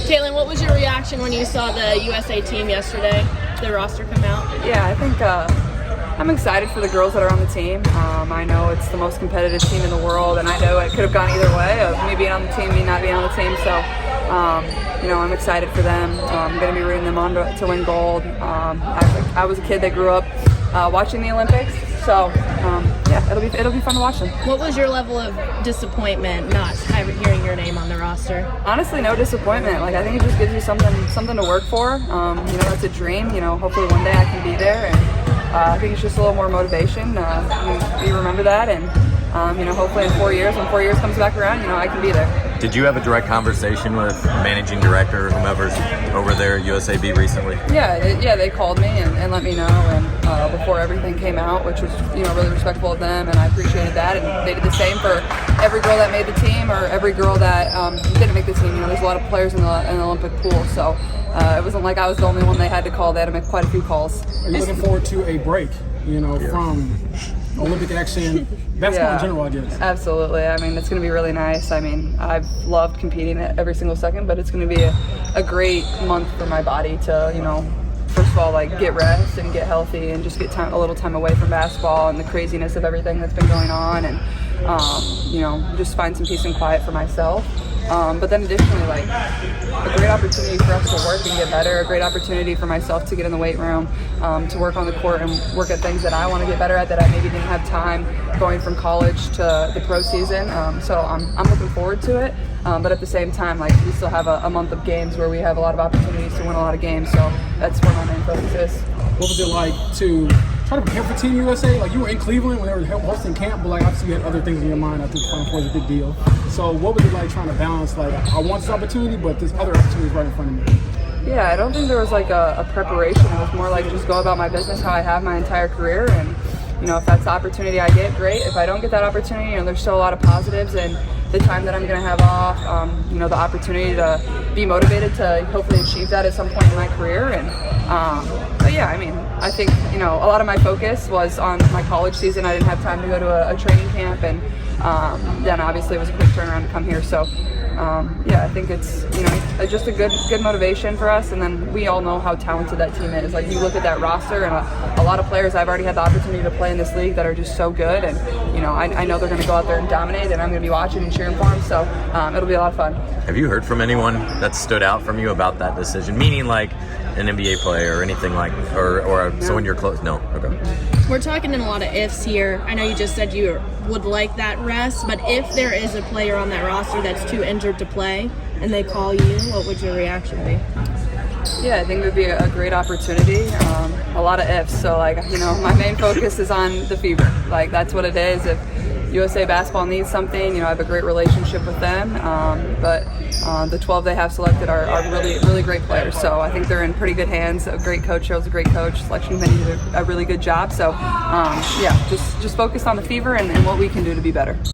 Caitlin, what was your reaction when you saw the USA team yesterday, the roster come out? Yeah, I think I'm excited for the girls that are on the team. I know it's the most competitive team in the world, and I know it could have gone either way of me being on the team, me not being on the team. So, I'm excited for them. I'm going to be rooting them on to win gold. I was a kid that grew up watching the Olympics, so it'll be fun to watch them. What was your level of disappointment not hearing your name on the roster? Honestly, no disappointment. Like, I think it just gives you something to work for. It's a dream. Hopefully one day I can be there, and I think it's just a little more motivation. You remember that, and hopefully in 4 years, when 4 years comes back around, I can be there. Did you have a direct conversation with managing director or whomever's over there at USAB recently? Yeah, they called me and let me know, and before everything came out, which was really respectful of them, and I appreciated that. And they did the same for every girl that made the team or every girl that didn't make the team. There's a lot of players in the Olympic pool, so it wasn't like I was the only one they had to call. They had to make quite a few calls. Are you looking forward to a break? From Olympic action, basketball in general, I guess. Absolutely. It's going to be really nice. I've loved competing every single second, but it's going to be a great month for my body to, first of all, get rest and get healthy and just get a little time away from basketball and the craziness of everything that's been going on, and, just find some peace and quiet for myself. But then additionally, a great opportunity for us to work and get better, a great opportunity for myself to get in the weight room, to work on the court and work at things that I want to get better at that I maybe didn't have time going from college to the pro season. So I'm looking forward to it. But at the same time, we still have a month of games where we have a lot of opportunities to win a lot of games. So that's where my main focus is. What was it like to try to prepare for Team USA? You were in Cleveland when they were hosting camp, but obviously you had other things in your mind. I think Final Four is a big deal. So what was it like trying to balance, I want this opportunity, but this other opportunity is right in front of me? Yeah, I don't think there was a preparation. It was more just go about my business how I have my entire career, and if that's the opportunity I get, great. If I don't get that opportunity, there's still a lot of positives, and the time that I'm going to have off, the opportunity to be motivated to hopefully achieve that at some point in my career. And but yeah, I think a lot of my focus was on my college season. I didn't have time to go to a training camp, and then obviously it was a quick turnaround to come here. So I think it's just a good motivation for us. And then we all know how talented that team is. You look at that roster, and a lot of players I've already had the opportunity to play in this league that are just so good. And I know they're going to go out there and dominate, and I'm going to be watching and cheering for them. So it'll be a lot of fun. Have you heard from anyone that stood out from you about that decision? Meaning an NBA player or anything or someone you're close? No. Okay. We're talking in a lot of ifs here. I know you just said you would like that rest, but if there is a player on that roster that's too injured to play and they call you, what would your reaction be? Yeah, I think it would be a great opportunity. A lot of ifs. So, my main focus is on the fever. That's what it is. If USA basketball needs something, I have a great relationship with them. But the 12 they have selected are really, really great players. So I think they're in pretty good hands. A great coach, Cheryl's a great coach. Selection committee did a really good job. So, just focus on the fever and what we can do to be better.